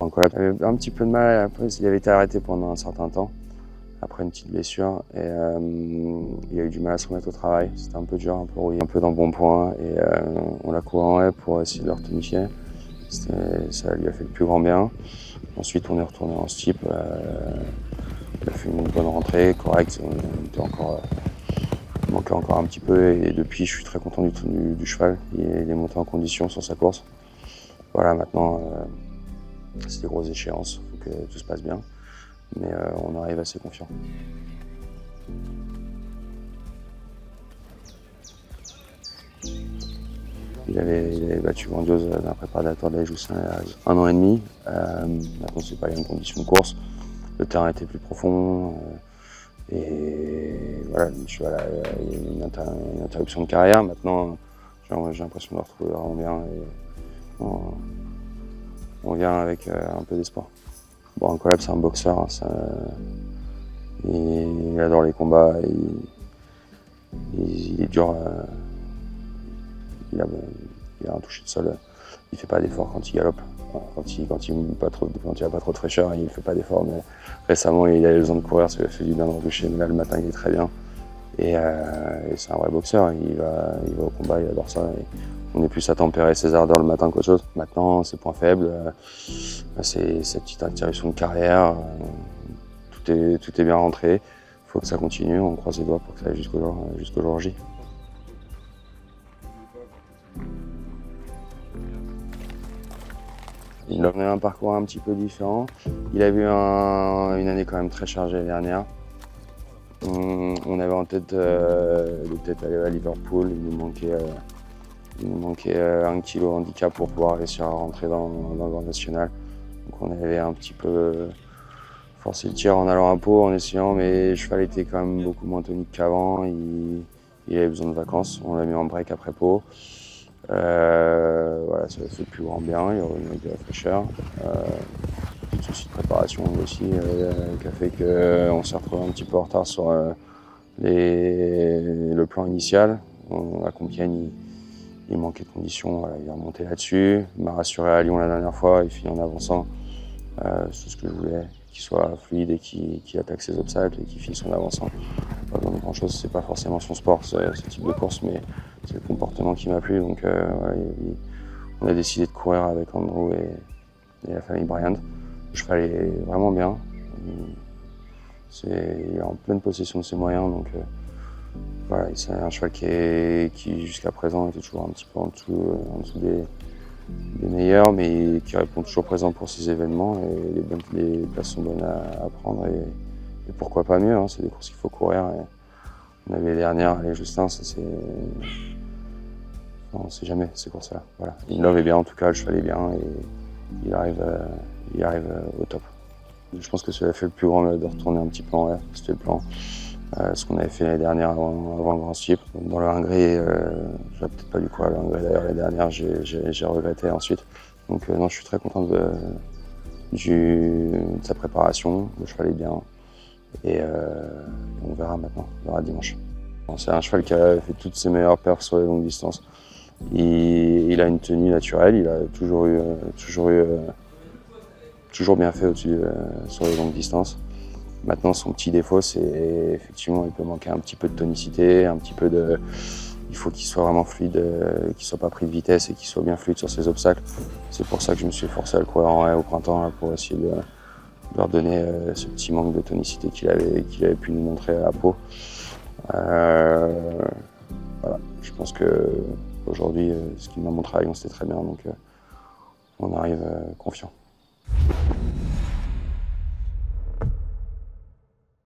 Nicolas avait un petit peu de mal, après, il avait été arrêté pendant un certain temps, après une petite blessure, et il a eu du mal à se remettre au travail. C'était un peu dur, un peu rouillé, un peu dans le bon point, et on l'a couru en haie pour essayer de le retonifier. Ça lui a fait le plus grand bien. Ensuite, on est retourné en steep. Il a fait une bonne rentrée, correcte. Il manquait encore un petit peu, et depuis, je suis très content du cheval. Il est monté en condition sur sa course. Voilà, maintenant, c'est des grosses échéances, il faut que tout se passe bien, mais on arrive assez confiant. Il avait battu Grandiose d'un préparateur de la Joussin il y a 1 an et demi. Maintenant, c'est pas les mêmes conditions de course. Le terrain était plus profond. Et voilà, le cheval a eu une interruption de carrière. Maintenant, j'ai l'impression de le retrouver vraiment bien. Et on vient avec un peu d'espoir. Bon, Nicolas, c'est un boxeur. Il adore les combats. Il est dur. Il a un toucher de sol. Il fait pas d'effort quand il galope. Quand il a pas trop de fraîcheur, il fait pas d'effort. Mais récemment, il a eu besoin de courir, ça lui a fait du bien de retoucher. Mais là, le matin, il est très bien. Et c'est un vrai boxeur. Il va au combat, il adore ça. Et on est plus à tempérer ses ardeurs le matin qu'autre chose. Maintenant, ses points faibles, c'est cette petite interruption de carrière. Tout est bien rentré. Il faut que ça continue. On croise les doigts pour que ça aille jusqu'au jour J. Il a un parcours un petit peu différent. Il a eu une année quand même très chargée l'année dernière. On avait en tête de peut-être aller à Liverpool. Il nous manquait 1 kilo handicap pour pouvoir réussir à rentrer dans le Grand National. Donc on avait un petit peu forcé le tir en allant à Pau, en essayant, mais le cheval était quand même beaucoup moins tonique qu'avant. Il avait besoin de vacances. On l'a mis en break après Pau. Voilà, ça a fait le plus grand bien, il y a eu de la fraîcheur. Petit souci de préparation aussi qui a fait qu'on s'est retrouvé un petit peu en retard sur le plan initial. À Compiègne, il manquait de conditions, voilà, il est remonté là-dessus. Il m'a rassuré à Lyon la dernière fois, il finit en avançant. C'est ce que je voulais, qu'il soit fluide et qu'il attaque ses obstacles et qu'il finisse en avançant. Pas besoin de grand chose, c'est pas forcément son sport, ce type de course, mais c'est le comportement qui m'a plu. Donc voilà, on a décidé de courir avec Andrew et la famille Bryant. Le cheval est vraiment bien. Il est en pleine possession de ses moyens, donc voilà, c'est un cheval qui jusqu'à présent était toujours un petit peu en dessous des meilleurs, mais qui répond toujours présent pour ces événements, et les places sont bonnes à prendre, et pourquoi pas mieux, hein, c'est des courses qu'il faut courir. On avait les dernières, les Justin, ça c'est... On ne sait jamais ces courses-là. Voilà. Love est bien en tout cas, le cheval est bien, et il arrive au top. Je pense que cela fait le plus grand de retourner un petit peu en l'air, c'était le plan. Ce qu'on avait fait l'année dernière avant le Grand Steep. Dans le Hungry, j'avais peut-être pas du coup à le Hungry d'ailleurs l'année dernière, j'ai regretté ensuite. Donc non, je suis très content de sa préparation, le cheval est bien, et on verra maintenant, on verra dimanche. C'est un cheval qui a fait toutes ses meilleures perfs sur les longues distances. Il a une tenue naturelle, il a toujours bien fait au-dessus sur les longues distances. Maintenant, son petit défaut, c'est effectivement, il peut manquer un petit peu de tonicité, il faut qu'il soit vraiment fluide, qu'il soit pas pris de vitesse et qu'il soit bien fluide sur ses obstacles. C'est pour ça que je me suis forcé à le courir en haie au printemps là, pour essayer de leur donner ce petit manque de tonicité qu'il avait pu nous montrer à Pau. Voilà, je pense que aujourd'hui, ce qu'il m'a montré à Lyon, c'était très bien, donc on arrive confiant.